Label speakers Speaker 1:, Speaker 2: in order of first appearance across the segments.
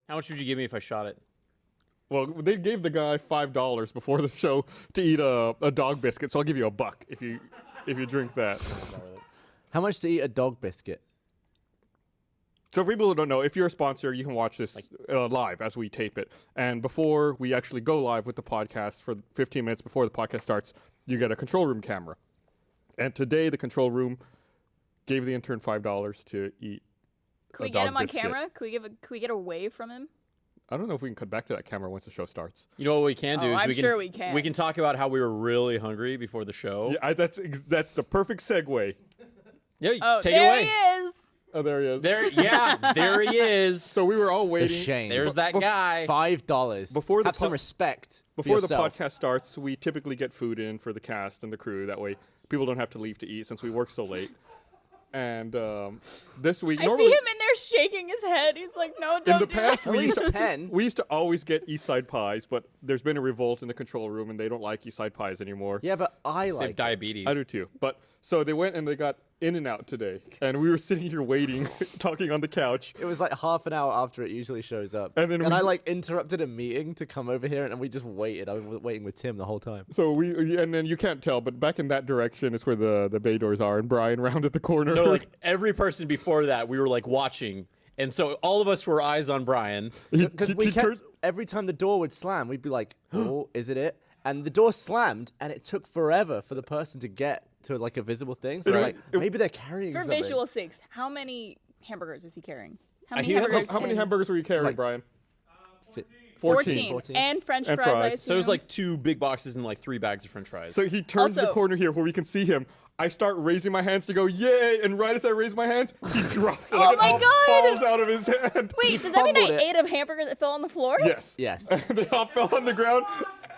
Speaker 1: How much would you give me if I shot it?
Speaker 2: Well, they gave the guy $5 before the show to eat a dog biscuit, so I'll give you $1 if you drink that.
Speaker 3: How much to eat a dog biscuit?
Speaker 2: So for people who don't know, if you're a sponsor, you can watch this live as we tape it. And before we actually go live with the podcast, for 15 minutes before the podcast starts, you get a control room camera. And today, the control room gave the intern $5 to eat.
Speaker 4: Can we get him on camera? Can we get away from him?
Speaker 2: I don't know if we can cut back to that camera once the show starts.
Speaker 1: You know what we can do is
Speaker 4: I'm sure we can.
Speaker 1: We can talk about how we were really hungry before the show.
Speaker 2: Yeah, that's the perfect segue.
Speaker 1: Yeah, take it away.
Speaker 4: There he is.
Speaker 2: Oh, there he is.
Speaker 1: There he is.
Speaker 2: So we were all
Speaker 3: The
Speaker 2: waiting.
Speaker 3: shame.
Speaker 1: There's that guy.
Speaker 3: $5.
Speaker 2: Before the
Speaker 3: Have some respect.
Speaker 2: Before
Speaker 3: for
Speaker 2: the
Speaker 3: yourself.
Speaker 2: podcast starts, we typically get food in for the cast and the crew. That way, people don't have to leave to eat since we work so late. And this week,
Speaker 4: I see him in there shaking his head. He's like, no, don't
Speaker 2: in the
Speaker 4: do
Speaker 2: past,
Speaker 4: that.
Speaker 2: we used to
Speaker 3: 10.
Speaker 2: we used to always get East Side pies, but there's been a revolt in the control room, and they don't like East Side pies anymore.
Speaker 3: Yeah, but I
Speaker 1: They have
Speaker 3: like it.
Speaker 1: diabetes.
Speaker 2: I do too. But so they went and they got In-N-Out today, and we were sitting here waiting, talking on the couch.
Speaker 3: It was like half an hour after it usually shows up.
Speaker 2: And then
Speaker 3: I like interrupted a meeting to come over here, and we just waited. I was waiting with Tim the whole time.
Speaker 2: So and then you can't tell, but back in that direction is where the bay doors are, and Brian rounded the corner.
Speaker 1: No, like every person before that, we were like watching, and so all of us were eyes on Brian.
Speaker 3: Because we kept, every time the door would slam, we'd be like, oh, is it? And the door slammed, and it took forever for the person to get to like a visible thing. So like, maybe they're carrying
Speaker 4: For
Speaker 3: something.
Speaker 4: visual sakes, how many hamburgers is he carrying? How
Speaker 1: I
Speaker 4: many
Speaker 1: hear-
Speaker 4: hamburgers?
Speaker 2: How many hamburgers were you carrying,
Speaker 3: Like-
Speaker 2: Brian?
Speaker 4: 14.
Speaker 3: 14.
Speaker 4: And French
Speaker 2: And
Speaker 4: fries. I
Speaker 2: fries.
Speaker 1: So it was
Speaker 4: assume.
Speaker 1: like 2 big boxes and like 3 bags of French fries.
Speaker 2: So he turns the
Speaker 4: Also-
Speaker 2: corner here where we can see him. I start raising my hands to go, yay! And right as I raise my hands, he drops it.
Speaker 4: Oh
Speaker 2: Like, it
Speaker 4: my
Speaker 2: all
Speaker 4: God!
Speaker 2: falls out of his hand.
Speaker 4: Wait, does that mean I
Speaker 3: fumbled it.
Speaker 4: ate a hamburger that fell on the floor?
Speaker 2: Yes.
Speaker 3: Yes.
Speaker 2: They all fell on the ground,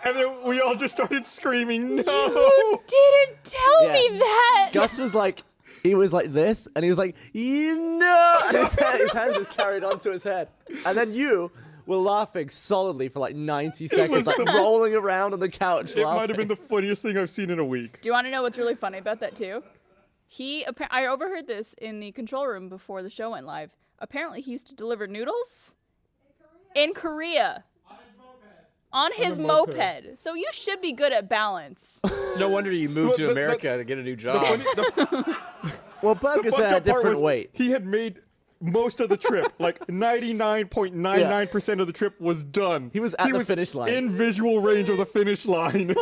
Speaker 2: and then we all just started screaming, no!
Speaker 4: You didn't tell
Speaker 3: Yeah.
Speaker 4: me that.
Speaker 3: Gus was like, he was like this, and he was like, you know, and his hands just carried onto his head. And then you were laughing solidly for like 90 seconds, like rolling around on the couch
Speaker 2: It
Speaker 3: laughing.
Speaker 2: might have been the funniest thing I've seen in a week.
Speaker 4: Do you want to know what's really funny about that too? I overheard this in the control room before the show went live. Apparently, he used to deliver noodles in Korea on his moped. So you should be good at balance.
Speaker 1: It's no wonder you moved to America to get a new job.
Speaker 3: Well, burgers
Speaker 2: fucked
Speaker 3: are a
Speaker 2: up part
Speaker 3: different
Speaker 2: was
Speaker 3: weight.
Speaker 2: He had made most of the trip, like 99.99% of the trip was done.
Speaker 3: He was at the finish line.
Speaker 2: In visual range of the finish line.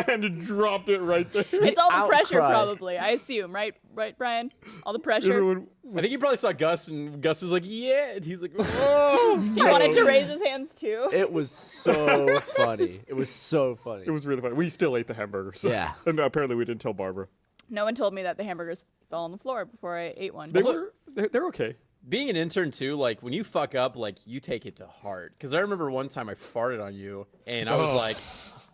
Speaker 2: And dropped it right there.
Speaker 4: It's all the pressure,
Speaker 3: outcried.
Speaker 4: probably. I assume, right, Brian? All the pressure.
Speaker 2: Everyone
Speaker 1: I think you probably saw Gus, and Gus was like, yeah. And he's like, oh.
Speaker 4: He wanted to raise his hands too.
Speaker 3: It was so funny. It was so funny.
Speaker 2: It was really funny. We still ate the hamburger. So.
Speaker 3: Yeah.
Speaker 2: And apparently we didn't tell Barbara.
Speaker 4: No one told me that the hamburgers fell on the floor before I ate one.
Speaker 2: They're okay.
Speaker 1: Being an intern too, like when you fuck up, like you take it to heart. Because I remember one time I farted on you, and I was like,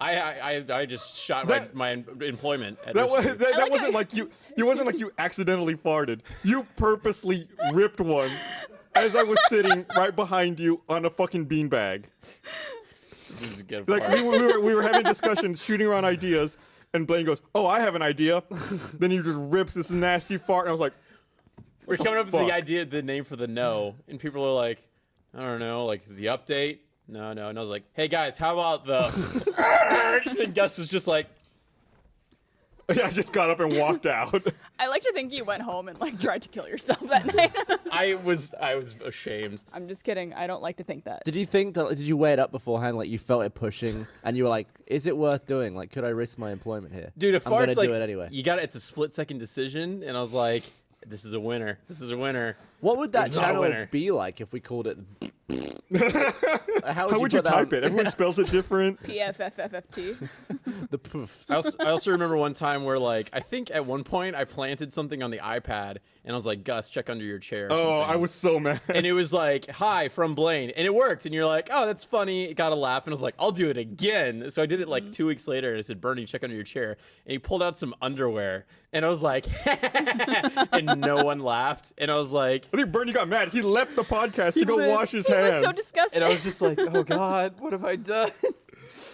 Speaker 1: I just shot my employment. At
Speaker 2: That
Speaker 1: Rooster.
Speaker 2: that wasn't like you. It wasn't like you accidentally farted. You purposely ripped one as I was sitting right behind you on a fucking beanbag.
Speaker 1: This is a good
Speaker 2: Like
Speaker 1: part.
Speaker 2: we were having discussions, shooting around ideas, and Blaine goes, "Oh, I have an idea." Then he just rips this nasty fart, and I was like,
Speaker 1: We're coming up with
Speaker 2: fuck?
Speaker 1: the idea, the name for the no, and people are like, I don't know, like the update. No. And I was like, hey guys, how about the? And Gus is just like,
Speaker 2: I just got up and walked out.
Speaker 4: I like to think you went home and like tried to kill yourself that night.
Speaker 1: I was ashamed.
Speaker 4: I'm just kidding. I don't like to think that.
Speaker 3: Did you think that? Did you weigh it up beforehand? Like you felt it pushing, and you were like, "Is it worth doing? Like, could I risk my employment here?"
Speaker 1: Dude, a
Speaker 3: I'm gonna
Speaker 1: fart's like,
Speaker 3: do it anyway.
Speaker 1: you got it. It's a split-second decision, and I was like, this is a winner. This is a winner.
Speaker 3: What would that
Speaker 1: was not a
Speaker 3: channel
Speaker 1: winner.
Speaker 3: be like if we called it?
Speaker 2: How would you
Speaker 3: put that
Speaker 2: type
Speaker 3: on-
Speaker 2: it? Everyone spells it different.
Speaker 4: PFFFFT.
Speaker 3: The poof.
Speaker 1: I also remember one time where, like, I think at one point I planted something on the iPad, and I was like, Gus, check under your chair. Or
Speaker 2: Oh,
Speaker 1: something.
Speaker 2: I was so mad.
Speaker 1: And it was like, hi, from Blaine. And it worked. And you're like, oh, that's funny. It got a laugh. And I was like, I'll do it again. So I did it like 2 weeks later. And I said, Bernie, check under your chair. And he pulled out some underwear. And I was like, and no one laughed. And I was like,
Speaker 2: I think Bernie got mad. He left the podcast to go
Speaker 1: did.
Speaker 2: wash his
Speaker 4: He
Speaker 2: hands.
Speaker 4: was so disgusted.
Speaker 1: and I was just like, oh God, what have I done?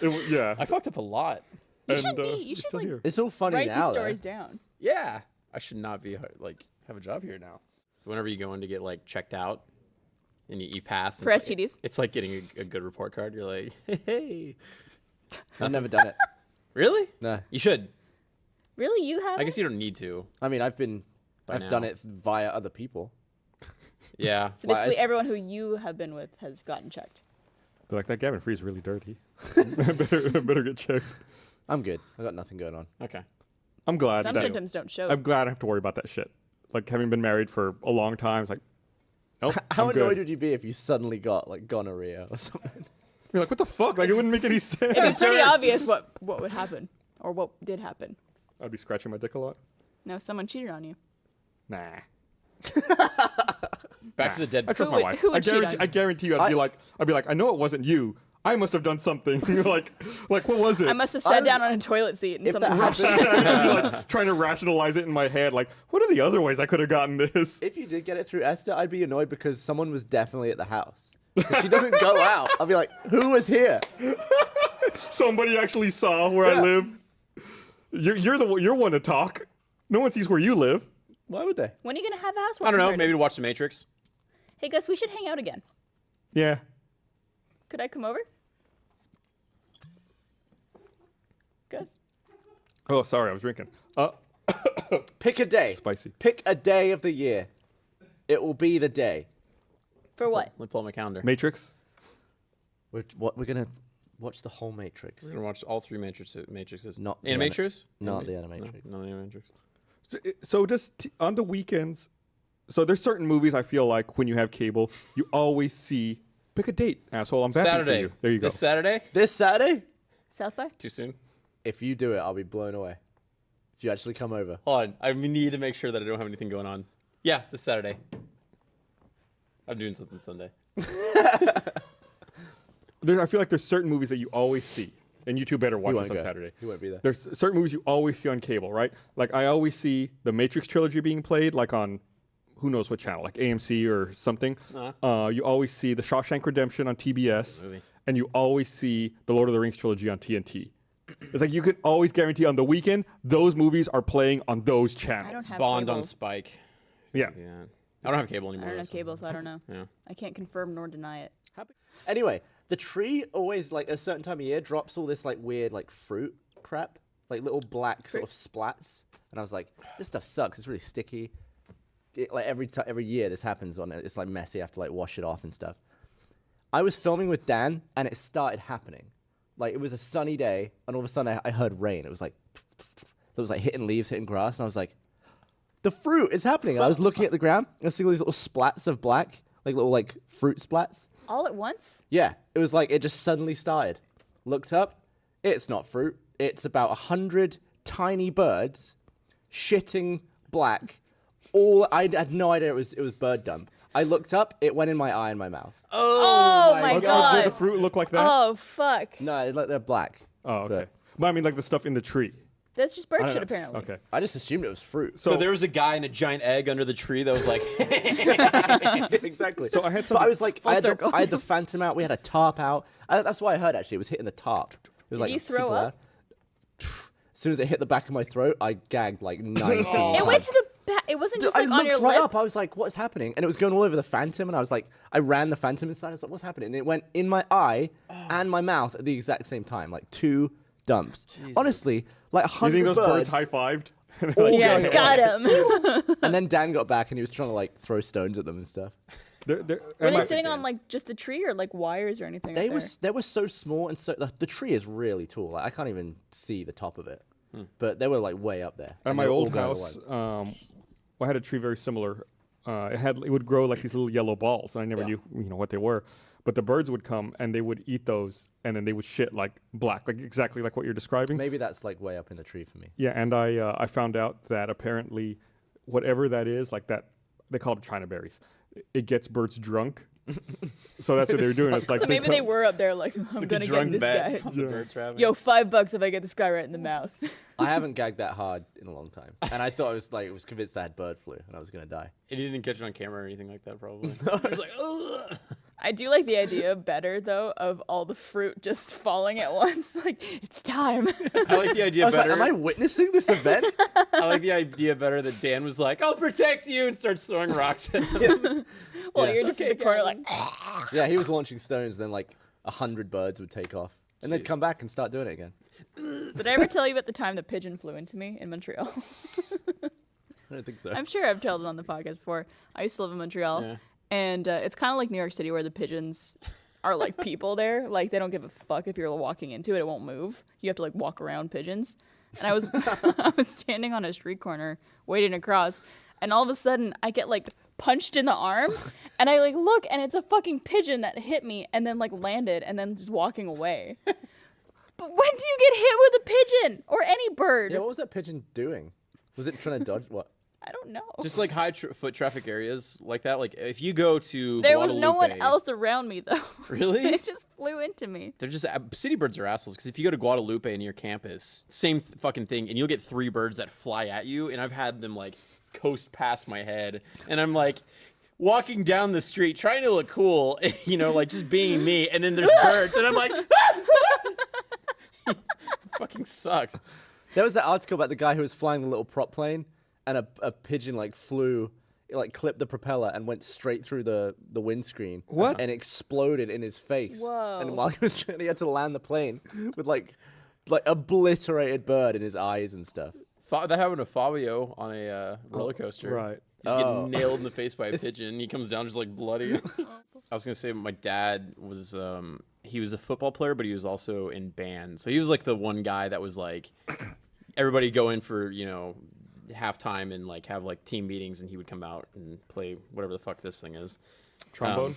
Speaker 2: Yeah.
Speaker 1: I fucked up a lot.
Speaker 4: you
Speaker 2: And,
Speaker 4: should be.
Speaker 2: you're
Speaker 4: You should
Speaker 2: still
Speaker 4: like
Speaker 2: here.
Speaker 3: It's all funny
Speaker 4: write
Speaker 3: now.
Speaker 4: these
Speaker 3: though.
Speaker 4: stories down.
Speaker 1: Yeah. I should not be like, have a job here now. Whenever you go in to get like checked out, and you pass.
Speaker 4: For
Speaker 1: it's like-
Speaker 4: STDs.
Speaker 1: It's like getting a good report card. You're like, hey.
Speaker 3: I've never done it.
Speaker 1: Really?
Speaker 3: No.
Speaker 1: You should.
Speaker 4: Really, you have?
Speaker 1: I guess you don't need to.
Speaker 3: I mean, I've done
Speaker 1: now.
Speaker 3: it via other people.
Speaker 1: Yeah.
Speaker 4: So basically,
Speaker 3: Why, I-
Speaker 4: everyone who you have been with has gotten checked.
Speaker 2: They're like, that Gavin Free is really dirty. better get checked.
Speaker 3: I'm good. I got nothing going on.
Speaker 1: Okay.
Speaker 2: I'm glad
Speaker 4: Some
Speaker 2: that
Speaker 4: symptoms don't show.
Speaker 2: I'm glad I don't have to worry about that shit. Like having been married for a long time, it's like, nope.
Speaker 3: How
Speaker 2: I'm
Speaker 3: annoyed
Speaker 2: good.
Speaker 3: would you be if you suddenly got like gonorrhea or something?
Speaker 2: You're like, what the fuck? Like it wouldn't make any sense.
Speaker 4: It's pretty obvious what would happen or what did happen.
Speaker 2: I'd be scratching my dick a lot.
Speaker 4: No, someone cheated on you.
Speaker 2: Nah.
Speaker 1: Back to the dead.
Speaker 2: I trust
Speaker 4: Who
Speaker 2: my
Speaker 4: would-
Speaker 2: wife.
Speaker 4: who would cheat on you?
Speaker 2: I guarantee you, I'd be like, I know it wasn't you. I must have done something. like what was it?
Speaker 4: I must have sat down on a toilet seat and
Speaker 3: If
Speaker 4: something
Speaker 3: that
Speaker 4: touched
Speaker 3: happened,
Speaker 4: you.
Speaker 2: I'd be like trying to rationalize it in my head. Like, what are the other ways I could have gotten this?
Speaker 3: if you did get it through Esther, I'd be annoyed because someone was definitely at the house. If she doesn't go out, I'll be like, who was here?
Speaker 2: Somebody actually saw where I
Speaker 3: Yeah.
Speaker 2: live. You're one to talk. No one sees where you live.
Speaker 3: Why would they?
Speaker 4: When are you gonna have a house?
Speaker 1: I don't know. Maybe to watch The Matrix.
Speaker 4: Hey Gus, we should hang out again.
Speaker 2: Yeah.
Speaker 4: Could I come over? Gus.
Speaker 2: Oh, sorry, I was drinking.
Speaker 3: Pick a day.
Speaker 2: Spicy.
Speaker 3: Pick a day of the year. It will be the day.
Speaker 4: For what?
Speaker 1: Let me pull up my calendar.
Speaker 2: Matrix.
Speaker 3: We're gonna watch the whole Matrix.
Speaker 1: We're gonna watch all three Matrices.
Speaker 3: Not the
Speaker 1: Animatrix?
Speaker 3: Not the Animatrix.
Speaker 1: No, the Animatrix.
Speaker 2: So just on the weekends, so there's certain movies I feel like when you have cable, you always see. Pick a date, asshole. I'm back for
Speaker 1: Saturday.
Speaker 2: you. There you go.
Speaker 1: This Saturday?
Speaker 3: This Saturday,
Speaker 4: South by?
Speaker 1: Too soon?
Speaker 3: if you do it, I'll be blown away. If you actually come over.
Speaker 1: Hold on. I need to make sure that I don't have anything going on. Yeah, this Saturday. I'm doing something Sunday.
Speaker 2: I feel like there's certain movies that you always see, and you two better watch
Speaker 3: You
Speaker 2: this
Speaker 3: won't
Speaker 2: on
Speaker 3: go.
Speaker 2: Saturday.
Speaker 3: You won't be there.
Speaker 2: There's certain movies you always see on cable, right? Like I always see the Matrix trilogy being played, like on who knows what channel, like AMC or something. You always see the Shawshank Redemption on TBS,
Speaker 1: movie.
Speaker 2: and you always see the Lord of the Rings trilogy on TNT. It's like you can always guarantee on the weekend those movies are playing on those channels.
Speaker 4: I don't have
Speaker 1: Bond
Speaker 4: cable.
Speaker 1: on Spike.
Speaker 2: Yeah.
Speaker 1: I don't have cable
Speaker 4: I
Speaker 1: anymore.
Speaker 4: don't have
Speaker 1: so-
Speaker 4: cable, so I don't know.
Speaker 1: Yeah.
Speaker 4: I can't confirm nor deny it.
Speaker 3: Anyway, the tree always like a certain time of year drops all this like weird like fruit crap, like little black sort of splats, and I was like, this stuff sucks. It's really sticky. Like every year this happens on it. It's like messy. I have to like wash it off and stuff. I was filming with Dan, and it started happening. Like it was a sunny day, and all of a sudden I heard rain. It was like it was like hitting leaves, hitting grass, and I was like, the fruit is happening. And I was looking at the ground and seeing all these little splats of black, like little like fruit splats.
Speaker 4: All at once?
Speaker 3: Yeah, it was like it just suddenly started. Looked up, it's not fruit. It's about 100 tiny birds shitting black. I had no idea it was bird dung. I looked up, it went in my eye and my mouth.
Speaker 4: Oh my
Speaker 2: Did
Speaker 4: god.
Speaker 2: the fruit look like that?
Speaker 4: Oh fuck.
Speaker 3: No, it's like they're black.
Speaker 2: Oh, okay. But I mean, like the stuff in the tree.
Speaker 4: That's just bird
Speaker 3: I don't
Speaker 4: shit
Speaker 3: know.
Speaker 4: apparently.
Speaker 2: Okay.
Speaker 3: I just assumed it was fruit.
Speaker 1: So there was a guy in a giant egg under the tree that was like,
Speaker 3: Exactly.
Speaker 2: So I had
Speaker 3: But
Speaker 2: some.
Speaker 3: I was like,
Speaker 4: Full circle.
Speaker 3: I had the phantom out. We had a tarp out. That's why I heard actually. It was hitting the tarp. It was
Speaker 4: Did
Speaker 3: like
Speaker 4: you throw
Speaker 3: super
Speaker 4: up?
Speaker 3: loud. As soon as it hit the back of my throat, I gagged like 19 times.
Speaker 4: It went to the back. It wasn't just
Speaker 3: I
Speaker 4: like on
Speaker 3: looked
Speaker 4: your
Speaker 3: right
Speaker 4: lip.
Speaker 3: up. I was like, "What's happening?" And it was going all over the phantom. And I was like, I ran the phantom inside. I was like, "What's happening?" And it went in my eye and my mouth at the exact same time, like 2 dumps. Honestly, like
Speaker 2: You
Speaker 3: 100
Speaker 2: think those birds
Speaker 3: birds.
Speaker 2: high fived?
Speaker 3: all
Speaker 4: Yeah,
Speaker 3: going
Speaker 4: got
Speaker 3: on.
Speaker 4: him.
Speaker 3: And then Dan got back and he was trying to like throw stones at them and stuff.
Speaker 4: Were they sitting on like just the tree or like wires or anything?
Speaker 3: They
Speaker 4: up there?
Speaker 3: were so small and so the tree is really tall. Like I can't even see the top of it. But they were like way up there.
Speaker 2: At
Speaker 3: And
Speaker 2: my
Speaker 3: they were all
Speaker 2: old
Speaker 3: going at
Speaker 2: house,
Speaker 3: once.
Speaker 2: I had a tree very similar. It would grow like these little yellow balls, and I never knew what they were. But the birds would come and they would eat those, and then they would shit like black, like exactly like what you're describing.
Speaker 3: Maybe that's like way up in the tree for me.
Speaker 2: Yeah, and I found out that apparently, whatever that is, like that, they call it China berries. It gets birds drunk. So that's what they were doing. It's like
Speaker 4: So maybe they
Speaker 2: come-
Speaker 4: were up there like, I'm gonna get this guy.
Speaker 1: The birds were having.
Speaker 4: Yo, $5 if I get this guy right in the mouth.
Speaker 3: I haven't gagged that hard in a long time, and I thought I was convinced I had bird flu and I was gonna die.
Speaker 1: And you didn't catch it on camera or anything like that, probably. It was like, ugh.
Speaker 4: I do like the idea better though of all the fruit just falling at once. Like it's time.
Speaker 1: I like the idea
Speaker 3: I was like,
Speaker 1: better.
Speaker 3: am I witnessing this event?
Speaker 1: I like the idea better that Dan was like, "I'll protect you," and starts throwing rocks at him.
Speaker 4: Well,
Speaker 3: Yeah.
Speaker 4: you're just in the corner like.
Speaker 3: Yeah, he was launching stones, then like 100 birds would take off. And they'd come back and start doing it again.
Speaker 4: Did I ever tell you about the time the pigeon flew into me in Montreal?
Speaker 3: I don't think so.
Speaker 4: I'm sure I've told it on the podcast before. I used to live in Montreal,
Speaker 1: Yeah.
Speaker 4: and it's kind of like New York City where the pigeons are like people there. Like they don't give a fuck if you're walking into it; it won't move. You have to like walk around pigeons. And I was I was standing on a street corner waiting to cross, and all of a sudden I get like punched in the arm, and I like look, and it's a fucking pigeon that hit me and then like landed and then just walking away. But when do you get hit with a pigeon or any bird?
Speaker 3: Yeah, what was that pigeon doing? Was it trying to dodge what?
Speaker 4: I don't know.
Speaker 1: Just like high foot traffic areas like that. Like if you go to
Speaker 4: There was no one
Speaker 1: Guadalupe-
Speaker 4: else around me though.
Speaker 1: Really?
Speaker 4: It just flew into me.
Speaker 1: They're just city birds are assholes because if you go to Guadalupe near campus, same fucking thing, and you'll get 3 birds that fly at you, and I've had them like coast past my head, and I'm like walking down the street trying to look cool, you know, like just being me, and then there's birds, and I'm like, fucking sucks.
Speaker 3: There was that article about the guy who was flying the little prop plane, and a pigeon like flew, it like clipped the propeller and went straight through the windscreen.
Speaker 2: What?
Speaker 3: And exploded in his face.
Speaker 4: Whoa.
Speaker 3: And while he was trying, he had to land the plane with like obliterated bird in his eyes and stuff.
Speaker 1: That happened to Fabio on a roller coaster.
Speaker 2: Right.
Speaker 1: He just
Speaker 3: Oh.
Speaker 1: get nailed in the face by a pigeon. He comes down just like bloody. I was gonna say my dad was he was a football player, but he was also in band. So he was like the one guy that was like everybody go in for, you know, halftime and like have like team meetings, and he would come out and play whatever the fuck this thing is.
Speaker 2: Trombone.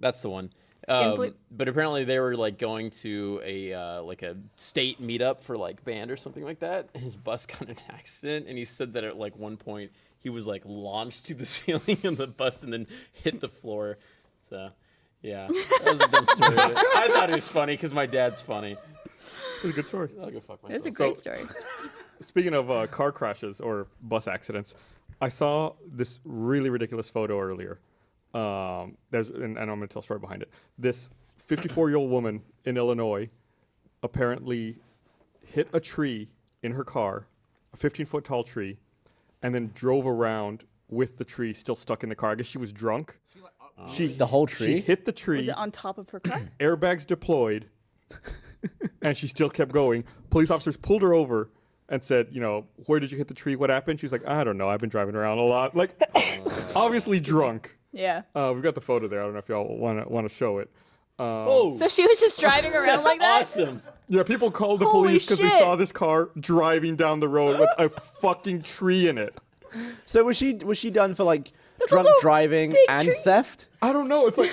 Speaker 1: That's the one.
Speaker 4: Skin flute?
Speaker 1: But apparently they were like going to a like a state meetup for like band or something like that. And his bus got in an accident, and he said that at like one point he was like launched to the ceiling of the bus and then hit the floor. So yeah, that was a dumb story. I thought it was funny because my dad's funny.
Speaker 2: It's a good story.
Speaker 1: I'll go fuck myself.
Speaker 4: It's a great story.
Speaker 2: Speaking of car crashes or bus accidents, I saw this really ridiculous photo earlier. And I'm going to tell a story behind it. This 54-year-old woman in Illinois apparently hit a tree in her car, a 15-foot tall tree, and then drove around with the tree still stuck in the car. I guess she was drunk.
Speaker 3: The whole
Speaker 2: She
Speaker 3: tree?
Speaker 2: hit the tree,
Speaker 4: Was it on top of her car?
Speaker 2: airbags deployed, and she still kept going. Police officers pulled her over and said, you know, where did you hit the tree? What happened? She's like, I don't know. I've been driving around a lot. Like, obviously drunk.
Speaker 4: Yeah.
Speaker 2: We've got the photo there. I don't know if y'all want to show it.
Speaker 4: So she was just driving around like that?
Speaker 1: Awesome.
Speaker 2: Yeah, people called the
Speaker 4: Holy
Speaker 2: police because they
Speaker 4: shit.
Speaker 2: saw this car driving down the road with a fucking tree in it.
Speaker 3: So was she done for like
Speaker 4: That's
Speaker 3: drunk
Speaker 4: also a
Speaker 3: driving
Speaker 4: big
Speaker 3: and
Speaker 4: tree.
Speaker 3: theft?
Speaker 2: I don't know. It's like,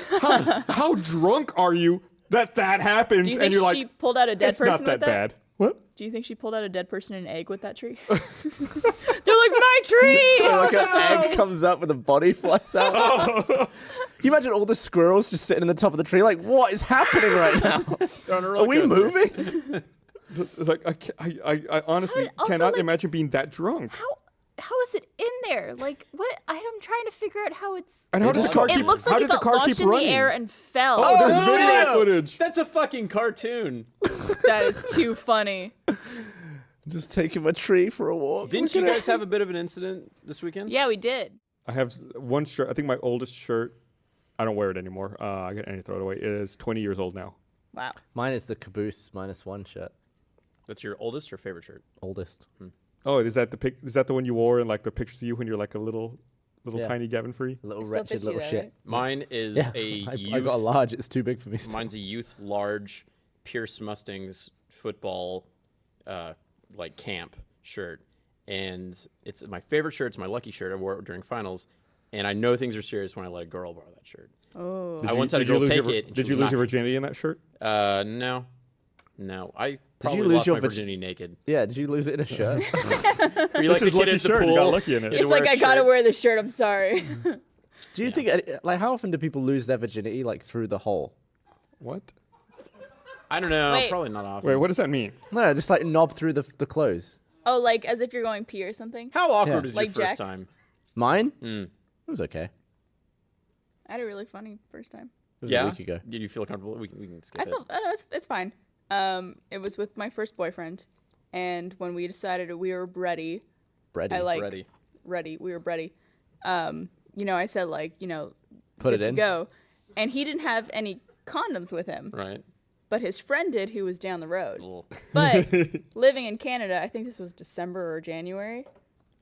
Speaker 2: how drunk are you that happens?
Speaker 4: Do you
Speaker 2: and
Speaker 4: think
Speaker 2: you're
Speaker 4: she
Speaker 2: like,
Speaker 4: pulled out a dead
Speaker 2: it's
Speaker 4: person
Speaker 2: not that
Speaker 4: with that?
Speaker 2: bad. What?
Speaker 4: Do you think she pulled out a dead person and an egg with that tree? They're like, my tree!
Speaker 3: Like an egg comes up with a body flies out. Can you imagine all the squirrels just sitting in the top of the tree? Like, what is happening right now?
Speaker 1: On a roller
Speaker 3: Are we
Speaker 1: coaster.
Speaker 3: moving?
Speaker 2: Like, I honestly
Speaker 4: Also,
Speaker 2: cannot
Speaker 4: like-
Speaker 2: imagine being that drunk.
Speaker 4: How is it in there? Like, what? I'm trying to figure out how it's...
Speaker 2: And how does the car
Speaker 4: It
Speaker 2: keep?
Speaker 4: looks
Speaker 2: how
Speaker 4: like
Speaker 2: did
Speaker 4: it
Speaker 2: the
Speaker 4: got
Speaker 2: car
Speaker 4: launched
Speaker 2: keep
Speaker 4: in
Speaker 2: running?
Speaker 4: the air and fell.
Speaker 2: Oh, there's video
Speaker 1: yes!
Speaker 2: footage.
Speaker 1: That's a fucking cartoon.
Speaker 4: That is too funny.
Speaker 3: Just taking my tree for a walk.
Speaker 1: Didn't you guys have a bit of an incident this weekend?
Speaker 4: Yeah, we did.
Speaker 2: I have one shirt. I think my oldest shirt. I don't wear it anymore. I get any throw it away. It is 20 years old now.
Speaker 4: Wow.
Speaker 3: Mine is the Caboose -1 shirt.
Speaker 1: That's your oldest or favorite shirt?
Speaker 3: Oldest.
Speaker 2: Oh, is that the Is that the one you wore in like the pictures of you when you're like a little
Speaker 3: Yeah.
Speaker 2: tiny Gavin free?
Speaker 3: Little
Speaker 4: It still
Speaker 3: wretched
Speaker 4: fits you
Speaker 3: little
Speaker 4: though,
Speaker 3: shit.
Speaker 4: right?
Speaker 1: Mine is
Speaker 3: Yeah,
Speaker 1: a youth.
Speaker 3: I got a large. It's too big for me. Still.
Speaker 1: Mine's a youth large Pierce Mustangs football like camp shirt, and it's my favorite shirt. It's my lucky shirt. I wore it during finals, and I know things are serious when I let a girl borrow that shirt.
Speaker 4: Oh.
Speaker 1: I once had a girl take it. and
Speaker 2: Did
Speaker 1: she
Speaker 2: you
Speaker 1: was
Speaker 2: lose your
Speaker 1: not-
Speaker 2: virginity in that shirt?
Speaker 1: No. I probably
Speaker 3: lose
Speaker 1: lost
Speaker 3: your
Speaker 1: my
Speaker 3: virg-
Speaker 1: virginity naked.
Speaker 3: Yeah, did you lose it in a shirt?
Speaker 1: Were you like
Speaker 2: This
Speaker 1: the
Speaker 2: is
Speaker 1: kid
Speaker 2: lucky
Speaker 1: at the
Speaker 2: shirt. You
Speaker 1: pool?
Speaker 2: got lucky in it.
Speaker 1: You had
Speaker 4: It's
Speaker 1: to wear
Speaker 4: like,
Speaker 1: a
Speaker 4: I gotta
Speaker 1: shirt.
Speaker 4: wear this shirt. I'm sorry.
Speaker 3: Do you think, like, how often do people lose their virginity, like, through the hole?
Speaker 2: What?
Speaker 1: I don't know.
Speaker 4: Wait.
Speaker 1: Probably not often.
Speaker 2: Wait, what does that mean?
Speaker 3: No, just like knob through the clothes.
Speaker 4: Oh, like as if you're going pee or something?
Speaker 1: How awkward
Speaker 3: Yeah.
Speaker 1: is your
Speaker 4: Like
Speaker 1: first
Speaker 4: Jack?
Speaker 1: time?
Speaker 3: Mine?
Speaker 1: Mm.
Speaker 3: It was okay.
Speaker 4: I had a really funny first time.
Speaker 3: It was
Speaker 1: Yeah.
Speaker 3: a week ago.
Speaker 1: Did you feel comfortable? We can skip
Speaker 4: I
Speaker 1: it.
Speaker 4: felt it's fine. It was with my first boyfriend, and when we decided we were ready,
Speaker 3: Bready.
Speaker 4: I like
Speaker 1: Ready.
Speaker 4: ready. We were ready. I said like,
Speaker 3: Put
Speaker 4: good
Speaker 3: it
Speaker 4: to
Speaker 3: in.
Speaker 4: go, and he didn't have any condoms with him,
Speaker 1: Right.
Speaker 4: but his friend did, who was down the road.
Speaker 1: Little-
Speaker 4: But living in Canada, I think this was December or January.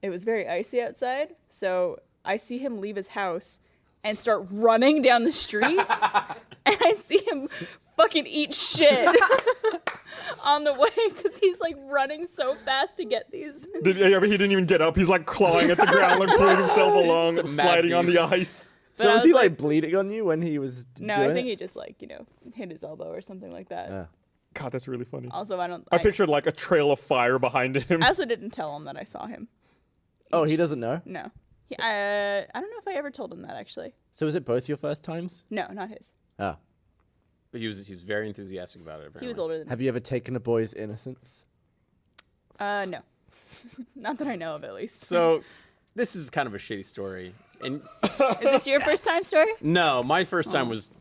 Speaker 4: It was very icy outside, so I see him leave his house and start running down the street, and I see him fucking eat shit on the way because he's like running so fast to get these.
Speaker 2: But he didn't even get up. He's like clawing at the ground, like pulling himself along,
Speaker 1: Just a mad
Speaker 2: sliding on the
Speaker 1: beast.
Speaker 2: ice.
Speaker 4: But
Speaker 3: So
Speaker 4: I
Speaker 3: was he
Speaker 4: was
Speaker 3: like
Speaker 4: like-
Speaker 3: bleeding on you when he was
Speaker 4: No,
Speaker 3: doing
Speaker 4: I think
Speaker 3: it?
Speaker 4: he just like hit his elbow or something like that.
Speaker 3: Yeah.
Speaker 2: God, that's really funny.
Speaker 4: Also,
Speaker 2: I pictured like a trail of fire behind him.
Speaker 4: I also didn't tell him that I saw him.
Speaker 3: Oh, he doesn't know?
Speaker 4: No, I don't know if I ever told him that actually.
Speaker 3: So was it both your first times?
Speaker 4: No, not his.
Speaker 3: Oh.
Speaker 1: But he was very enthusiastic about it. Apparently.
Speaker 4: He was older than me.
Speaker 3: Have you ever taken a boy's innocence?
Speaker 4: No, not that I know of at least.
Speaker 1: So, this is kind of a shitty story. And
Speaker 4: Is this your first time story?
Speaker 1: no, my first time was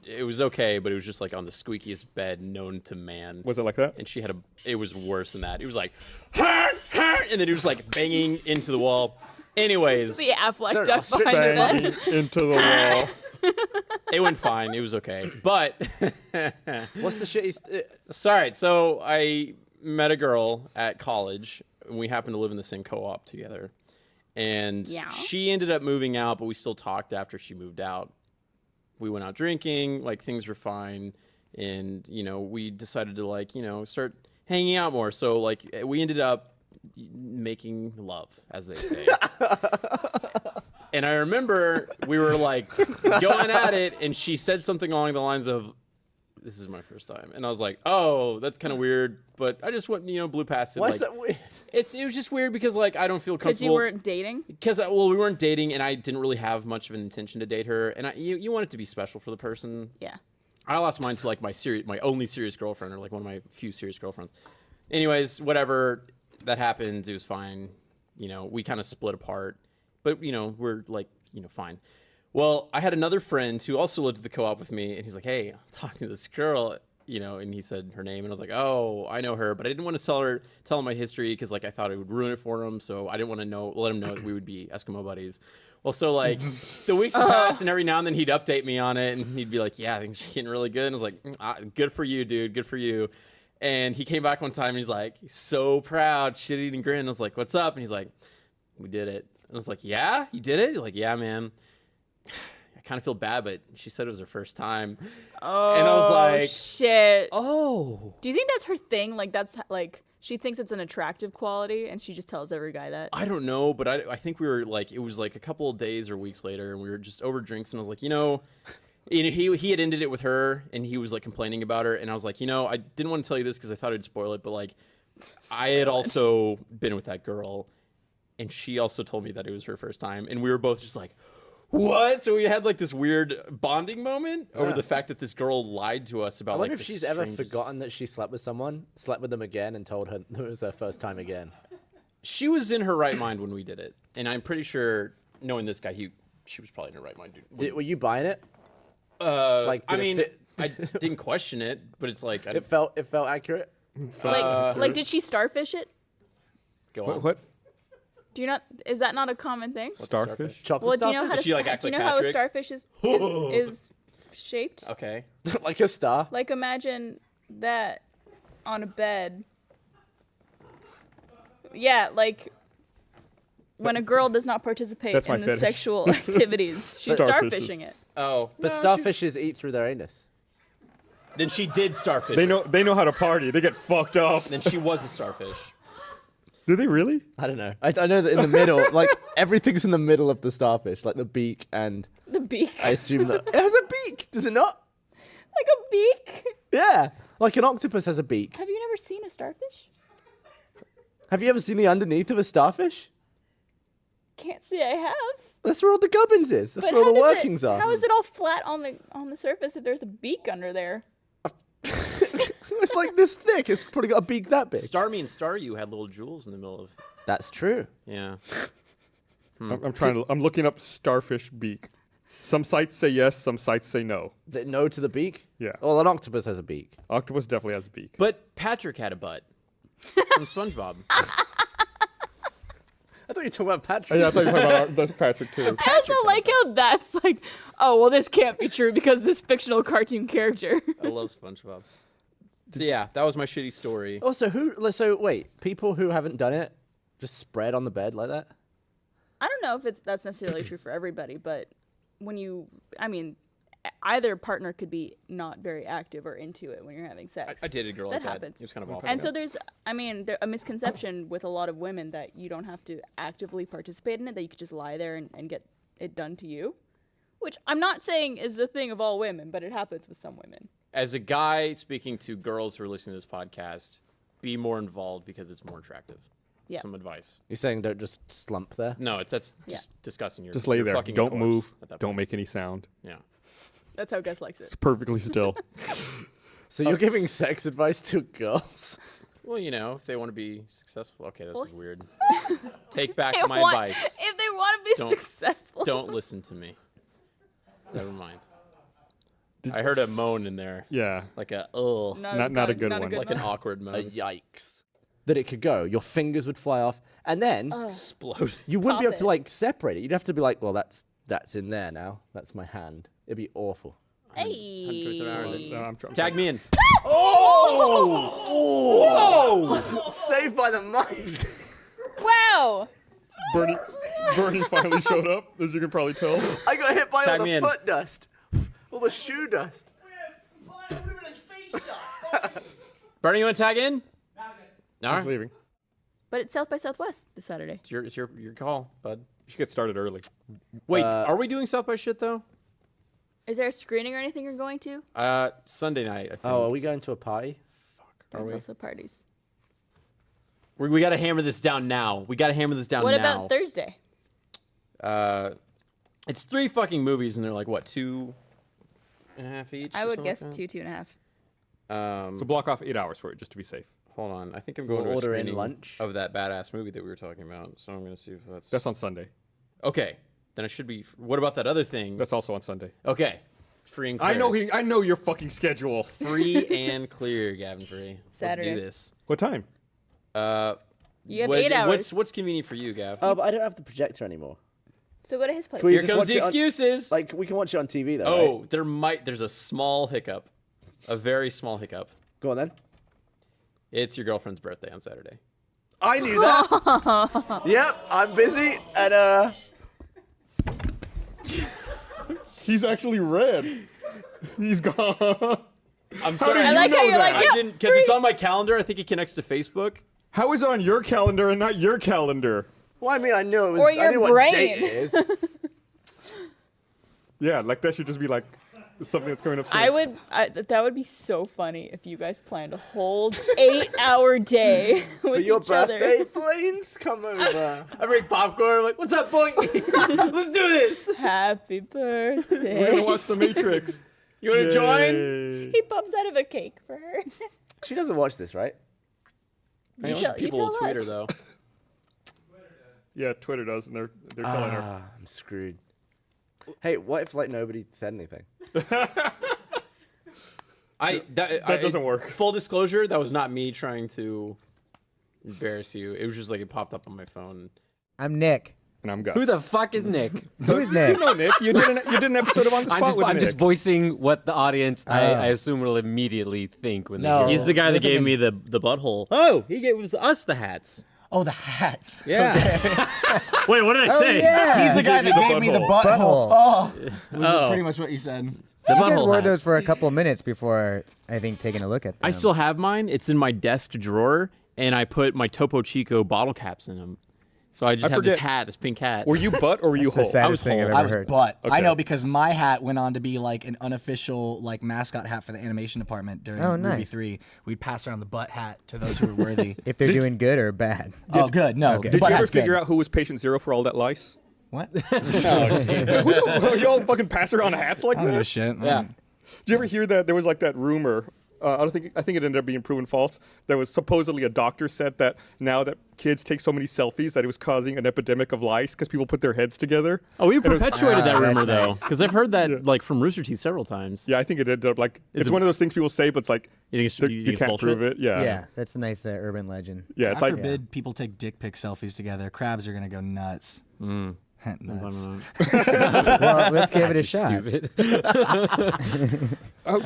Speaker 1: okay, but it was just like on the squeakiest bed known to man.
Speaker 2: Was it like that?
Speaker 1: And it was worse than that. It was like, and then he was like banging into the wall. Anyways,
Speaker 4: The Affleck
Speaker 3: Sorry,
Speaker 4: duck
Speaker 3: ostrich
Speaker 4: behind your
Speaker 2: Banging
Speaker 4: bed.
Speaker 2: into the wall.
Speaker 1: it went fine. It was okay. But
Speaker 3: What's the shitty...
Speaker 1: sorry. So I met a girl at college, and we happened to live in the same co-op together. And
Speaker 4: Yeah.
Speaker 1: she ended up moving out, but we still talked after she moved out. We went out drinking, like things were fine, and we decided to like start hanging out more. So like we ended up making love, as they say. And I remember we were like going at it, and she said something along the lines of, "This is my first time," and I was like, "Oh, that's kind of weird," but I just went blew past it.
Speaker 3: Why
Speaker 1: like,
Speaker 3: is that weird?
Speaker 1: it was just weird because like I don't feel
Speaker 4: Because
Speaker 1: comfortable.
Speaker 4: you weren't dating.
Speaker 1: Because we weren't dating, and I didn't really have much of an intention to date her. And you want it to be special for the person.
Speaker 4: Yeah.
Speaker 1: I lost mine to like my only serious girlfriend, or like one of my few serious girlfriends. Anyways, whatever, that happened. It was fine. We kind of split apart, but we're like fine. Well, I had another friend who also lived at the co-op with me, and he's like, "Hey, I'm talking to this girl." And he said her name, and I was like, "Oh, I know her," but I didn't want to tell him my history because like I thought it would ruin it for him, so I didn't want to let him know that we would be Eskimo buddies. Well, so like the weeks would pass, and every now and then he'd update me on it, and he'd be like, "Yeah, things are getting really good." And I was like, "Good for you, dude. Good for you." And he came back one time, and he's like, so proud, shit-eating grin. I was like, "What's up?" And he's like, "We did it." And I was like, "Yeah, you did it?" He's like, "Yeah, man." I kind of feel bad, but she said it was her first time.
Speaker 4: Oh.
Speaker 1: And I was like,
Speaker 4: shit.
Speaker 1: "Oh."
Speaker 4: Do you think that's her thing? Like that's like she thinks it's an attractive quality, and she just tells every guy that.
Speaker 1: I don't know, but I think we were like, it was like a couple of days or weeks later, and we were just over drinks, and I was like, he had ended it with her, and he was like complaining about her, and I was like, I didn't want to tell you this because I thought it'd spoil it, but like, I had also been with that girl, and she also told me that it was her first time, and we were both just like, what? So we had like this weird bonding moment over the fact that this girl lied to us about
Speaker 3: I wonder
Speaker 1: like
Speaker 3: if
Speaker 1: the
Speaker 3: she's ever
Speaker 1: strangest-
Speaker 3: forgotten that she slept with someone, slept with them again, and told her that it was her first time again.
Speaker 1: She was in her right mind when we did it, and I'm pretty sure, knowing this guy, she was probably in her right mind.
Speaker 3: Were you buying it?
Speaker 1: Like, I
Speaker 3: did it
Speaker 1: mean,
Speaker 3: fit?
Speaker 1: I didn't question it, but it's like,
Speaker 3: It felt accurate.
Speaker 4: Like did she starfish it?
Speaker 1: go on.
Speaker 2: What?
Speaker 4: Do you not? Is that not a common thing?
Speaker 2: Starfish?
Speaker 3: Chopped
Speaker 4: Well,
Speaker 3: the
Speaker 4: do you know how
Speaker 3: starfish?
Speaker 1: Does she, like, act
Speaker 4: do you
Speaker 1: like
Speaker 4: know how a
Speaker 1: Patrick?
Speaker 4: starfish is shaped?
Speaker 1: Okay.
Speaker 3: like a star?
Speaker 4: Like imagine that on a bed. Yeah, like when a girl does not participate
Speaker 2: That's my
Speaker 4: in the
Speaker 2: fetish.
Speaker 4: sexual activities, she's
Speaker 2: Starfishes.
Speaker 4: starfishing it.
Speaker 1: Oh.
Speaker 3: But
Speaker 1: no,
Speaker 3: starfishes eat through their anus.
Speaker 1: Then she did starfish.
Speaker 2: They
Speaker 1: it.
Speaker 2: know how to party. They get fucked up.
Speaker 1: Then she was a starfish.
Speaker 2: Do they really?
Speaker 3: I don't know. I know that in the middle, like everything's in the middle of the starfish, like the beak, and
Speaker 4: The beak.
Speaker 3: I assume that it has a beak. Does it not?
Speaker 4: Like a beak?
Speaker 3: Yeah, like an octopus has a beak.
Speaker 4: Have you never seen a starfish?
Speaker 3: Have you ever seen the underneath of a starfish?
Speaker 4: Can't say I have.
Speaker 3: That's where all the gubbins is. That's
Speaker 4: But
Speaker 3: where all the
Speaker 4: how does
Speaker 3: workings
Speaker 4: it,
Speaker 3: are.
Speaker 4: How is it all flat on the surface if there's a beak under there?
Speaker 3: It's like this thick. It's probably got a beak that big.
Speaker 1: Starmie and Star You had little jewels in the middle of.
Speaker 3: That's true.
Speaker 1: Yeah.
Speaker 2: I'm looking up starfish beak. Some sites say yes, some sites say no.
Speaker 3: No to the beak?
Speaker 2: Yeah.
Speaker 3: Well, an octopus has a beak.
Speaker 2: Octopus definitely has a beak.
Speaker 1: But Patrick had a butt from SpongeBob.
Speaker 3: I thought you were talking about Patrick.
Speaker 2: Yeah, I thought you were talking about that's Patrick too.
Speaker 4: I also like how that's like, oh, well, this can't be true because this fictional cartoon character.
Speaker 1: I love SpongeBob. So yeah, that was my shitty story.
Speaker 3: Also, wait, people who haven't done it just spread on the bed like that?
Speaker 4: I don't know if that's necessarily true for everybody, but either partner could be not very active or into it when you're having sex.
Speaker 1: I dated a girl
Speaker 4: that
Speaker 1: like that.
Speaker 4: happens.
Speaker 1: It was kind of awful.
Speaker 4: And so there's a misconception with a lot of women that you don't have to actively participate in it, that you could just lie there and get it done to you, which I'm not saying is the thing of all women, but it happens with some women.
Speaker 1: As a guy speaking to girls who are listening to this podcast, be more involved because it's more attractive.
Speaker 4: Yeah.
Speaker 1: Some advice.
Speaker 3: You're saying don't just slump there?
Speaker 1: No, that's just disgusting. You're,
Speaker 2: Just lay
Speaker 1: you're
Speaker 2: there.
Speaker 1: fucking a
Speaker 2: Don't
Speaker 1: corpse
Speaker 2: move.
Speaker 1: at that
Speaker 2: Don't
Speaker 1: point.
Speaker 2: make any sound.
Speaker 1: Yeah.
Speaker 4: That's how Gus likes it.
Speaker 2: It's perfectly still.
Speaker 3: So you're giving sex advice to girls?
Speaker 1: Well, if they want to be successful. Okay, this
Speaker 4: Well-
Speaker 1: is weird. Take back
Speaker 4: They
Speaker 1: my
Speaker 4: want-
Speaker 1: advice.
Speaker 4: If they want to be
Speaker 1: Don't-
Speaker 4: successful.
Speaker 1: Don't listen to me. Never mind. I heard a moan in there.
Speaker 2: Yeah.
Speaker 1: Like a,
Speaker 2: Not a good one.
Speaker 1: like an awkward
Speaker 3: A
Speaker 1: moan.
Speaker 3: yikes. That it could go. Your fingers would fly off. And then
Speaker 1: Explode.
Speaker 3: you wouldn't be
Speaker 4: Pop
Speaker 3: able to,
Speaker 4: it.
Speaker 3: like, separate it. You'd have to be like, well, that's in there now. That's my hand. It'd be awful.
Speaker 4: Hey.
Speaker 2: I'm
Speaker 1: Tag me in.
Speaker 3: Saved by the mic.
Speaker 4: Wow.
Speaker 2: Bernie finally showed up, as you can probably tell.
Speaker 3: I got hit by
Speaker 1: Tag
Speaker 3: all
Speaker 1: me
Speaker 3: the
Speaker 1: in.
Speaker 3: foot dust. All the shoe dust.
Speaker 1: Bernie, you want to tag in? All
Speaker 2: He's
Speaker 1: right.
Speaker 2: leaving.
Speaker 4: But it's South by Southwest this Saturday.
Speaker 1: It's your call, bud.
Speaker 2: You should get started early.
Speaker 1: Wait, are we doing South by shit though?
Speaker 4: Is there a screening or anything you're going to?
Speaker 1: Sunday night, I think.
Speaker 3: Oh, are we going to a party?
Speaker 4: There's also parties.
Speaker 1: We got to hammer this down now. We got to hammer this down
Speaker 4: What
Speaker 1: now.
Speaker 4: about Thursday?
Speaker 1: It's 3 fucking movies, and they're like, what, 2.5 each?
Speaker 4: I
Speaker 1: or
Speaker 4: would
Speaker 1: something
Speaker 4: guess
Speaker 1: like
Speaker 4: 2.5.
Speaker 2: So block off 8 hours for it, just to be safe.
Speaker 1: Hold on. I think I'm going
Speaker 3: We'll
Speaker 1: to a
Speaker 3: order in
Speaker 1: screening
Speaker 3: lunch.
Speaker 1: of that badass movie that we were talking about. So I'm going to see if that's...
Speaker 2: That's on Sunday.
Speaker 1: Okay. Then it should be... What about that other thing?
Speaker 2: That's also on Sunday.
Speaker 1: Okay. Free and clear.
Speaker 2: I know your fucking schedule.
Speaker 1: Free and clear, Gavin Free.
Speaker 4: Saturday.
Speaker 1: Let's do this.
Speaker 2: What time?
Speaker 4: You have 8 hours.
Speaker 1: What's convenient for you, Gav?
Speaker 3: Oh, but I don't have the projector anymore.
Speaker 4: So go to his place.
Speaker 3: Can we
Speaker 1: Here
Speaker 3: just
Speaker 1: comes
Speaker 3: watch
Speaker 1: the
Speaker 3: it on-
Speaker 1: excuses.
Speaker 3: Like, we can watch it on TV, though,
Speaker 1: Oh,
Speaker 3: right?
Speaker 1: there's a small hiccup. A very small hiccup.
Speaker 3: Go on, then.
Speaker 1: It's your girlfriend's birthday on Saturday.
Speaker 3: I knew that. Yep, I'm busy, and,
Speaker 2: He's actually red. He's gone.
Speaker 1: I'm sorry.
Speaker 4: I like how you're like,
Speaker 1: I
Speaker 4: yeah,
Speaker 1: didn't, because it's on my calendar. I think it connects to Facebook.
Speaker 2: How is it on your calendar and not your calendar?
Speaker 3: Well, I mean, I knew it was.
Speaker 4: Or
Speaker 3: I
Speaker 4: your
Speaker 3: knew what date
Speaker 4: brain.
Speaker 3: it is.
Speaker 2: Yeah, like that should just be like something that's coming up soon.
Speaker 4: That would be so funny if you guys planned a whole 8-hour day with
Speaker 3: For your
Speaker 4: each other.
Speaker 3: birthday, Blaine's come over.
Speaker 1: I bring popcorn. I'm like, what's up, boy? Let's do this.
Speaker 4: Happy birthday.
Speaker 2: We're gonna watch The Matrix.
Speaker 1: You want to join?
Speaker 2: Yay.
Speaker 4: He pops out of a cake for her.
Speaker 3: She doesn't watch this, right?
Speaker 1: People will
Speaker 4: tell
Speaker 1: tweet her
Speaker 4: us.
Speaker 1: though.
Speaker 2: Yeah, Twitter does, and they're killing her.
Speaker 3: Ah, I'm screwed. Hey, what if like nobody said anything?
Speaker 2: That doesn't work.
Speaker 1: Full disclosure, that was not me trying to embarrass you. It was just like it popped up on my phone.
Speaker 5: I'm Nick.
Speaker 2: And I'm Gus.
Speaker 6: Who the fuck is Nick?
Speaker 5: Who is Nick?
Speaker 2: You know Nick. You did an episode of On the Spot with
Speaker 6: I'm
Speaker 2: Nick.
Speaker 6: just voicing what the audience, I assume, will immediately think when they
Speaker 5: No.
Speaker 6: hear
Speaker 1: He's the guy that
Speaker 5: Living
Speaker 1: gave
Speaker 5: in-
Speaker 1: me the butthole. Oh, he gave us the hats.
Speaker 5: Oh, the hats.
Speaker 1: Yeah. Wait, what did I say?
Speaker 5: Yeah.
Speaker 7: He's the guy
Speaker 2: gave
Speaker 7: that
Speaker 2: you the
Speaker 7: gave me the
Speaker 2: butthole.
Speaker 7: butthole. Oh, was
Speaker 1: Oh.
Speaker 7: pretty much what you said.
Speaker 1: The
Speaker 5: You guys
Speaker 1: butthole
Speaker 5: wore
Speaker 1: hats.
Speaker 5: those for a couple of minutes before, I think, taking a look at them.
Speaker 1: I still have mine. It's in my desk drawer, and I put my Topo Chico bottle caps in them. So I just
Speaker 2: I
Speaker 1: have this
Speaker 2: forget.
Speaker 1: hat, this pink hat.
Speaker 2: Were you butt or were you
Speaker 5: It's the
Speaker 2: whole?
Speaker 5: saddest
Speaker 1: was
Speaker 5: thing I've
Speaker 1: whole.
Speaker 5: ever
Speaker 7: I was
Speaker 5: heard.
Speaker 7: butt.
Speaker 2: Okay.
Speaker 7: I know because my hat went on to be like an unofficial like mascot hat for the animation department during
Speaker 5: Oh,
Speaker 7: Ruby
Speaker 5: nice.
Speaker 7: 3. We'd pass around the butt hat to those who were worthy.
Speaker 5: If they're doing good or bad.
Speaker 7: Oh, good. No,
Speaker 5: Okay.
Speaker 7: the
Speaker 2: Did
Speaker 7: butt
Speaker 2: you ever
Speaker 7: hat's good.
Speaker 2: figure out who was patient zero for all that lice?
Speaker 7: What?
Speaker 2: You all fucking pass around hats like
Speaker 7: I don't give a
Speaker 2: that?
Speaker 7: shit.
Speaker 1: Yeah.
Speaker 2: Did you ever hear that there was like that rumor I think it ended up being proven false. There was supposedly a doctor said that now that kids take so many selfies that it was causing an epidemic of lice because people put their heads together.
Speaker 1: Oh, we
Speaker 2: And it was-
Speaker 1: perpetuated that rumor
Speaker 5: that's
Speaker 1: though,
Speaker 5: nice.
Speaker 1: because I've heard that like from Rooster Teeth several times.
Speaker 2: Yeah, I think it ended up like it's
Speaker 1: it-
Speaker 2: one of those things people say, but it's like
Speaker 1: You think it's,
Speaker 2: you
Speaker 1: you think it's
Speaker 2: can't
Speaker 1: bullshit?
Speaker 2: prove it. Yeah.
Speaker 5: Yeah, that's a nice urban legend.
Speaker 2: Yeah, it's
Speaker 7: I
Speaker 2: like
Speaker 7: forbid people take dick pic selfies together. Crabs are gonna go nuts. Nuts.
Speaker 5: Well, let's give it a shot.
Speaker 6: Stupid.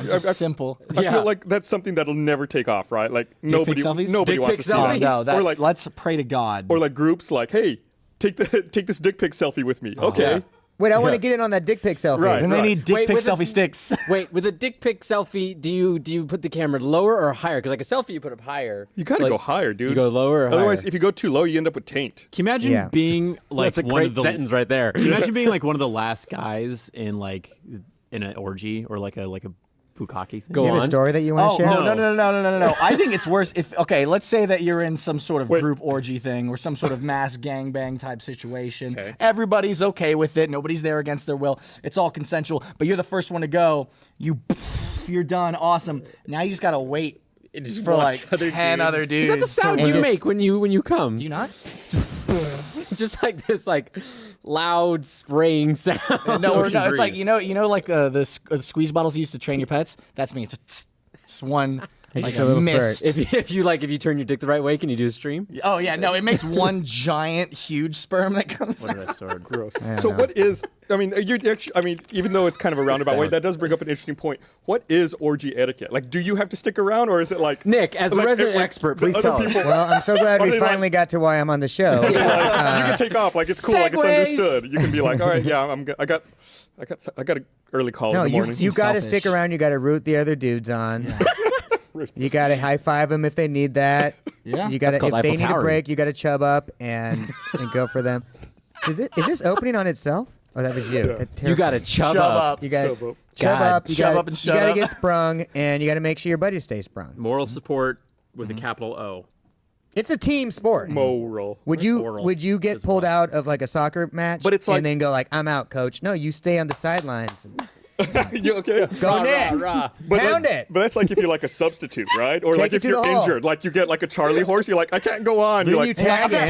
Speaker 7: Just simple.
Speaker 2: I feel like that's something that'll never take off, right? Like nobody
Speaker 7: selfies?
Speaker 2: nobody
Speaker 6: Dick
Speaker 2: wants
Speaker 6: pic
Speaker 2: to see
Speaker 6: selfies?
Speaker 2: that.
Speaker 7: No, that,
Speaker 2: or like
Speaker 7: let's pray to God.
Speaker 2: or like groups like, hey, take this dick pic selfie with me. Okay.
Speaker 5: Wait, I want
Speaker 2: Yeah.
Speaker 5: to get in on that dick pic selfie.
Speaker 2: Right.
Speaker 7: and they need dick
Speaker 6: Wait,
Speaker 7: pic
Speaker 6: with the-
Speaker 7: selfie sticks.
Speaker 6: Wait, with a dick pic selfie, do you put the camera lower or higher? Because like a selfie, you put up higher.
Speaker 2: You gotta
Speaker 6: So, like,
Speaker 2: go higher, dude.
Speaker 6: You go lower or
Speaker 2: Otherwise,
Speaker 6: higher?
Speaker 2: if you go too low, you end up with taint.
Speaker 1: Can you imagine
Speaker 5: Yeah.
Speaker 1: being like
Speaker 6: That's a
Speaker 1: one
Speaker 6: great
Speaker 1: of the
Speaker 6: sentence right there.
Speaker 1: Can you imagine being like one of the last guys in an orgy or like a bukkake thing?
Speaker 6: Go
Speaker 5: You have a
Speaker 6: on.
Speaker 5: story that you want
Speaker 7: Oh
Speaker 5: to share?
Speaker 7: no! I think it's worse if let's say that you're in some sort of
Speaker 2: Wait.
Speaker 7: group orgy thing or some sort of mass gangbang type situation.
Speaker 1: Okay.
Speaker 7: Everybody's okay with it. Nobody's there against their will. It's all consensual. But you're the first one to go. You're done. Awesome. Now you just gotta wait for like 10 other dudes.
Speaker 6: Is that the sound
Speaker 5: And
Speaker 6: you
Speaker 5: just-
Speaker 6: make when you come?
Speaker 7: Do you not?
Speaker 6: It's just like this like loud spraying sound.
Speaker 7: No,
Speaker 1: Ocean
Speaker 7: it's like
Speaker 1: breeze.
Speaker 7: you know like the squeeze bottles you used to train your pets. That's me. It's just one like
Speaker 5: Just a little
Speaker 7: mist.
Speaker 5: spurt.
Speaker 6: if you turn your dick the right way, can you do a stream?
Speaker 7: Oh yeah, no, it makes one giant, huge sperm that comes out.
Speaker 1: What did I start?
Speaker 2: Gross.
Speaker 5: don't
Speaker 2: So
Speaker 5: know.
Speaker 2: what is? I mean, even though it's kind of a roundabout way, that does bring up an interesting point. What is orgy etiquette? Like, do you have to stick around, or is it like
Speaker 6: Nick, as the
Speaker 2: like,
Speaker 6: resident
Speaker 2: like,
Speaker 6: expert,
Speaker 2: the
Speaker 6: please
Speaker 2: other
Speaker 6: tell us.
Speaker 2: people-
Speaker 5: Well, I'm so glad
Speaker 2: Are
Speaker 5: we
Speaker 2: they like-
Speaker 5: finally got to why I'm on the show.
Speaker 2: you can take off. Like it's cool. Like it's
Speaker 6: Segues.
Speaker 2: understood. You can be like, all right, yeah, I got an early call
Speaker 5: No,
Speaker 2: in the
Speaker 5: you
Speaker 2: morning.
Speaker 5: you got to
Speaker 7: selfish.
Speaker 5: stick around. You got to root the other dudes on. You got to high five them if they need that.
Speaker 7: Yeah.
Speaker 5: You got
Speaker 6: That's
Speaker 5: to
Speaker 6: called
Speaker 5: if they
Speaker 6: Eiffel
Speaker 5: need a
Speaker 6: Towering.
Speaker 5: break, you got to chub up and go for them. Is this opening on itself? Oh, that was you. That
Speaker 6: You got to
Speaker 5: terrified.
Speaker 6: chub up.
Speaker 5: You got
Speaker 2: Chub
Speaker 5: to
Speaker 2: up.
Speaker 5: chub
Speaker 6: God.
Speaker 5: up. You
Speaker 7: Chub
Speaker 5: gotta,
Speaker 7: up and
Speaker 5: you
Speaker 7: shut
Speaker 5: gotta
Speaker 7: up.
Speaker 5: get sprung, and you got to make sure your buddies stay sprung.
Speaker 1: Moral support with a capital O.
Speaker 5: It's a team sport.
Speaker 2: Moral.
Speaker 5: Would you
Speaker 1: Oral
Speaker 5: get
Speaker 1: as
Speaker 5: pulled
Speaker 1: well.
Speaker 5: out of like a soccer match?
Speaker 2: But it's like-
Speaker 5: and then go like, I'm out, coach. No, you stay on the sidelines.
Speaker 2: You okay?
Speaker 5: Go Nick.
Speaker 2: But
Speaker 5: Pound
Speaker 2: like,
Speaker 5: it.
Speaker 2: But that's like if you're like a substitute, right? Or
Speaker 5: Take
Speaker 2: like
Speaker 5: it
Speaker 2: if
Speaker 5: to
Speaker 2: you're
Speaker 5: the hall.
Speaker 2: injured, like you get like a Charlie horse. You're like, I can't go on.
Speaker 5: Then
Speaker 2: You're
Speaker 5: you
Speaker 2: like,
Speaker 5: tag it.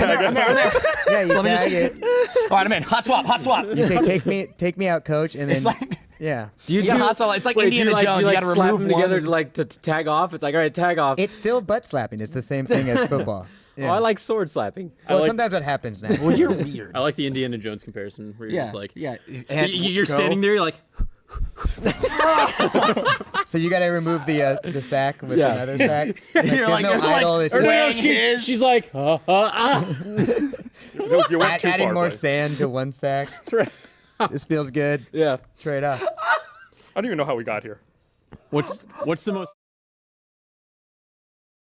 Speaker 5: Yeah, you
Speaker 7: Let me
Speaker 5: tag
Speaker 7: just-
Speaker 5: it.
Speaker 7: All right, I'm in. Hot swap.
Speaker 5: You say, take me out, coach, and then
Speaker 7: It's like
Speaker 5: yeah.
Speaker 6: Do you
Speaker 7: Yeah,
Speaker 6: two-
Speaker 7: hot sauce. It's like
Speaker 6: wait, do
Speaker 7: Indiana
Speaker 6: you like,
Speaker 7: Jones.
Speaker 6: Do you,
Speaker 7: You
Speaker 6: like
Speaker 7: gotta
Speaker 6: slap
Speaker 7: remove
Speaker 6: them together
Speaker 7: one.
Speaker 6: to like to tag off. It's like all right, tag off.
Speaker 5: It's still butt slapping. It's the same thing as football.
Speaker 6: Oh, I like sword slapping.
Speaker 5: Well,
Speaker 1: like-
Speaker 5: sometimes that happens now.
Speaker 7: well, you're weird.
Speaker 1: I like the Indiana Jones comparison where you're
Speaker 7: Yeah,
Speaker 1: just like,
Speaker 7: yeah.
Speaker 1: you're standing there, you're like,
Speaker 5: So you got to remove the sack with
Speaker 6: Yeah.
Speaker 5: another sack.
Speaker 7: You're like,
Speaker 5: there's no idol. It's
Speaker 7: or
Speaker 5: just
Speaker 7: no, she's-
Speaker 1: she's like,
Speaker 2: you went too
Speaker 5: adding
Speaker 2: far.
Speaker 5: more
Speaker 2: buddy.
Speaker 5: sand to one sack. This feels good.
Speaker 6: Yeah.
Speaker 5: Trade off.
Speaker 2: I don't even know how we got here.
Speaker 1: what's the most